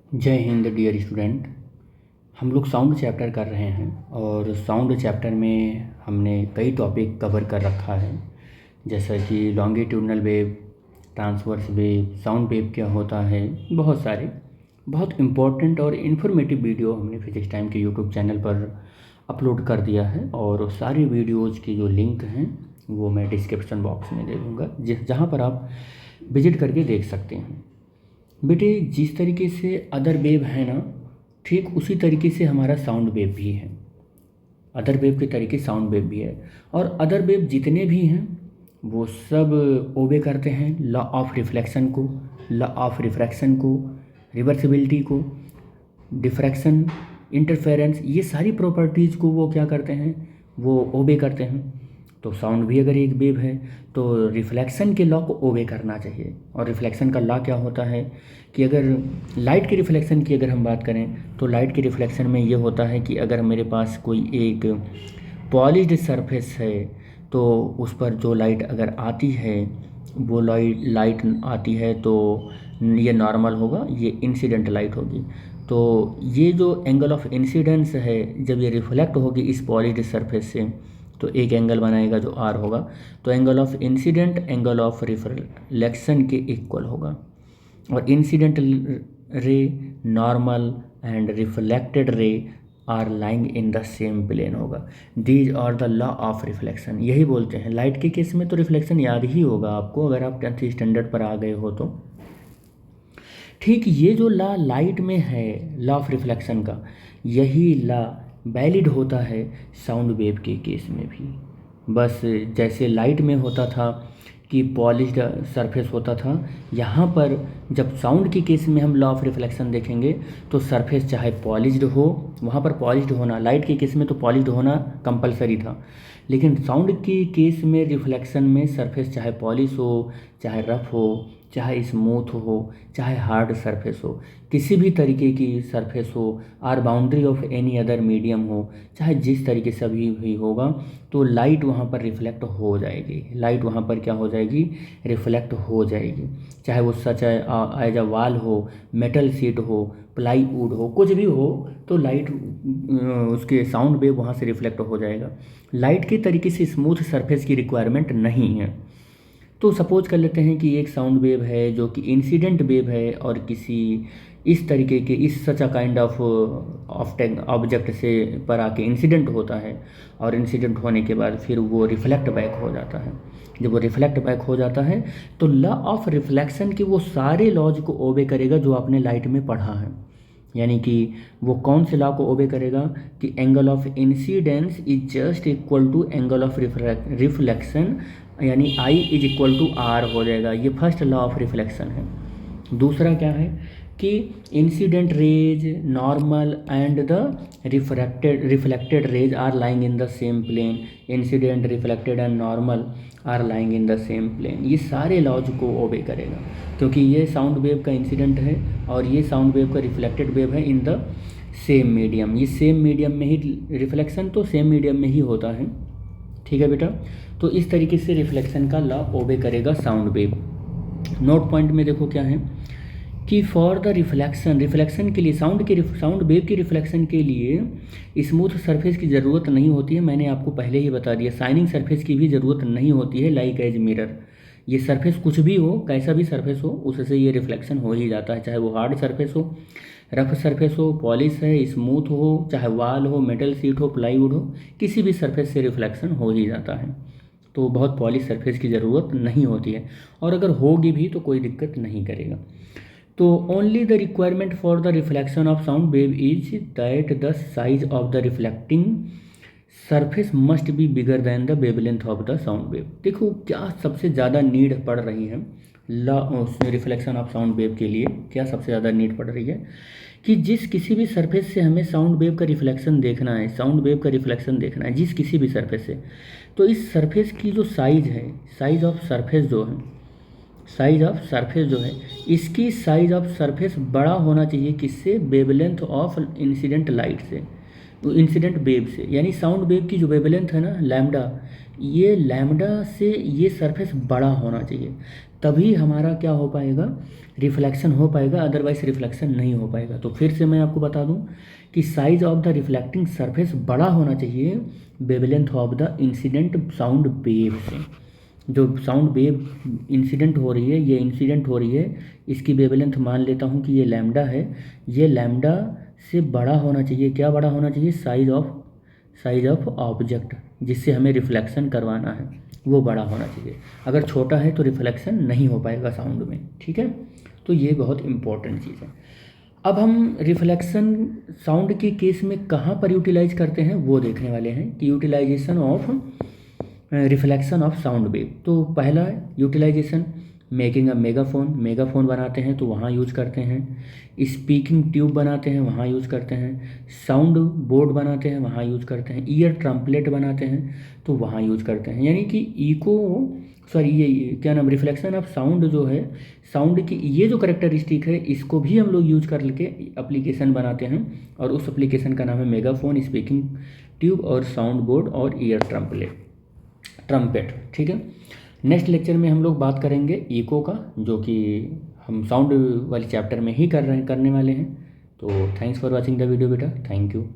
जय Hind dear student. हम लोग साउंड चैप्टर कर रहे हैं और साउंड चैप्टर में हमने कई टॉपिक कवर कर रखा है, जैसा कि longitudinal wave, transverse wave, sound wave क्या होता है। बहुत सारे बहुत इम्पोर्टेंट और इन्फॉर्मेटिव वीडियो हमने फिजिक्स टाइम के यूट्यूब चैनल पर अपलोड कर दिया है और सारी वीडियोज़ की जो लिंक हैं वो मैं डिस्क्रिप्शन बॉक्स में दे दूँगा, जहाँ पर आप विजिट करके देख सकते हैं। बेटे, जिस तरीके से अदर वेव है ना, ठीक उसी तरीके से हमारा साउंड वेव भी है। अदर वेव के तरीके साउंड वेव भी है और अदर वेव जितने भी हैं वो सब ओबे करते हैं लॉ ऑफ रिफ्लेक्शन को, लॉ ऑफ रिफ्रैक्शन को, रिवर्सिबिलिटी को, डिफ्रैक्शन, इंटरफेरेंस, ये सारी प्रॉपर्टीज़ को वो क्या करते हैं, वो ओबे करते हैं। तो साउंड भी अगर एक वेव है तो रिफ्लेक्शन के लॉ को ओबे करना चाहिए। और रिफ्लेक्शन का लॉ क्या होता है कि अगर लाइट के रिफ्लेक्शन की अगर हम बात करें तो लाइट के रिफ्लेक्शन में ये होता है कि अगर मेरे पास कोई एक पॉलिश्ड सरफेस है तो उस पर जो लाइट अगर आती है, वो लाइट आती है तो ये नॉर्मल होगा, ये इंसिडेंट लाइट होगी। तो ये जो एंगल ऑफ इंसिडेंस है, जब ये रिफ्लेक्ट होगी इस पॉलिश्ड सरफेस से तो एक एंगल बनाएगा जो आर होगा। तो angle of incident angle of reflection के इक्वल होगा। और incident ray, normal and reflected ray are lying in the same plane होगा। These are the law of reflection. यही बोलते हैं। लाइट के केस में तो रिफ्लेक्शन याद ही होगा आपको, अगर आप 10th स्टैंडर्ड पर आ गए हो तो। ठीक ये जो लॉ लाइट में है, लॉ ऑफ रिफ्लेक्शन का, यही लॉ वैलिड होता है साउंड वेव के केस में भी। बस जैसे लाइट में होता था कि पॉलिश्ड सरफेस होता था, यहाँ पर जब साउंड के केस में हम लॉ ऑफ रिफ्लेक्शन देखेंगे तो सरफेस चाहे पॉलिश्ड हो, वहाँ पर पॉलिश्ड होना, लाइट के केस में तो पॉलिश्ड होना कंपलसरी था, लेकिन साउंड के केस में रिफ्लेक्शन में सरफेस चाहे पॉलिश हो, चाहे रफ हो, चाहे स्मूथ हो, चाहे हार्ड सरफेस हो, किसी भी तरीके की सरफेस हो, or boundary of any other medium हो, चाहे जिस तरीके से भी होगा, तो लाइट वहाँ पर रिफ्लेक्ट हो जाएगी। लाइट वहाँ पर क्या हो जाएगी, रिफ्लेक्ट हो जाएगी। चाहे वो सच एज अ वाल हो, मेटल सीट हो, प्लाईवुड हो, कुछ भी हो, तो लाइट उसके साउंड वेव वहाँ से रिफ्लेक्ट हो जाएगा। लाइट के तरीके से स्मूथ सरफेस की रिक्वायरमेंट नहीं है। तो सपोज कर लेते हैं कि एक साउंड वेव है जो कि इंसिडेंट वेव है और किसी इस तरीके के, इस सच अ काइंड ऑफ ऑब्जेक्ट से पर आके इंसिडेंट होता है और इंसिडेंट होने के बाद फिर वो रिफ्लेक्ट बैक हो जाता है। जब वो रिफ्लेक्ट बैक हो जाता है तो लॉ ऑफ रिफ्लेक्शन के वो सारे लॉज को ओबे करेगा जो आपने लाइट में पढ़ा है। यानी कि वो कौन से लॉ को ओबे करेगा कि angle of incidence is just equal to angle of reflection, यानी i is equal to r हो जाएगा। ये फर्स्ट लॉ ऑफ रिफ्लेक्शन है। दूसरा क्या है कि incident rays, normal and the reflected rays are lying in the same plane. Incident, reflected and normal are lying in the same plane. ये सारे लॉज को ओबे करेगा क्योंकि ये साउंड वेव का इंसिडेंट है और ये साउंड वेव का रिफ्लेक्टेड वेव है इन द सेम मीडियम। ये सेम मीडियम में ही, रिफ्लेक्शन तो सेम मीडियम में ही होता है। ठीक है बेटा, तो इस तरीके से रिफ्लेक्शन का लॉ ओबे करेगा साउंड वेव। नोट पॉइंट में देखो क्या है कि फॉर द रिफ्लेक्शन, रिफ्लेक्शन के लिए साउंड वेव की रिफ्लेक्शन के लिए स्मूथ सरफेस की ज़रूरत नहीं होती है। मैंने आपको पहले ही बता दिया, शाइनिंग सरफेस की भी ज़रूरत नहीं होती है। लाइक एज मिरर, ये सरफेस कुछ भी हो, कैसा भी सरफेस हो, उससे ये रिफ्लेक्शन हो ही जाता है। चाहे वो हार्ड सरफेस हो, रफ सरफेस हो, पॉलिश है, स्मूथ हो, चाहे वाल हो, मेटल सीट हो, प्लाईवुड हो, किसी भी सरफेस से रिफ्लेक्शन हो ही जाता है। तो बहुत पॉलिश सरफेस की ज़रूरत नहीं होती है और अगर होगी भी तो कोई दिक्कत नहीं करेगा। तो only the requirement for the reflection of sound wave is that the size of the reflecting surface must be bigger than the wavelength of the sound wave. देखो क्या सबसे ज़्यादा नीड पड़ रही है रिफ्लेक्शन ऑफ साउंड वेव के लिए, क्या सबसे ज़्यादा नीड पड़ रही है कि जिस किसी भी सरफेस से हमें साउंड वेव का रिफ्लेक्शन देखना है, साउंड वेव का रिफ्लेक्शन देखना है जिस किसी भी सरफेस से, तो इस सरफेस की जो साइज है, साइज ऑफ सरफेस जो है, साइज ऑफ सरफेस जो है, इसकी साइज ऑफ सरफेस बड़ा होना चाहिए किससे, वेवलेंथ ऑफ इंसिडेंट लाइट से, इंसिडेंट वेव से। यानी साउंड वेव की जो वेवलेंथ है ना, लैम्डा, ये लैम्डा से ये सरफेस बड़ा होना चाहिए। तभी हमारा क्या हो पाएगा, रिफ्लेक्शन हो पाएगा, अदरवाइज रिफ्लेक्शन नहीं हो पाएगा। तो फिर से मैं आपको बता दूं कि size of the reflecting surface बड़ा होना चाहिए wavelength of the incident sound wave से। जो साउंड वेव इंसिडेंट हो रही है, ये इंसिडेंट हो रही है, इसकी वेवलेंथ मान लेता हूँ कि ये लैम्डा है, ये लैम्डा से बड़ा होना चाहिए। क्या बड़ा होना चाहिए, साइज ऑफ ऑब्जेक्ट जिससे हमें रिफ्लेक्शन करवाना है वो बड़ा होना चाहिए। अगर छोटा है तो रिफ्लेक्शन नहीं हो पाएगा साउंड में, ठीक है। तो ये बहुत इंपॉर्टेंट चीज़ है। अब हम रिफ्लेक्शन साउंड के केस में कहाँ पर यूटिलाइज करते हैं वो देखने वाले हैं कि utilization of reflection of sound wave. तो पहला यूटिलाइजेशन, मेकिंग अ मेगाफोन बनाते हैं तो वहाँ यूज करते हैं, स्पीकिंग ट्यूब बनाते हैं वहाँ यूज करते हैं, साउंड बोर्ड बनाते हैं वहाँ यूज करते हैं, ईयर ट्रम्पलेट बनाते हैं तो वहाँ यूज करते हैं। यानी कि ये क्या नाम, रिफ्लेक्शन ऑफ साउंड जो है, साउंड की ये जो करेक्टरिस्टिक है इसको भी हम लोग यूज कर लेके एप्लीकेशन बनाते हैं, और उस एप्लीकेशन का नाम है मेगाफोन, स्पीकिंग ट्यूब और साउंड बोर्ड और ईयर ट्रम्पेट, ठीक है। नेक्स्ट लेक्चर में हम लोग बात करेंगे इको का, जो कि हम साउंड वाले चैप्टर में ही करने वाले हैं। तो thanks for watching the video बेटा, थैंक यू।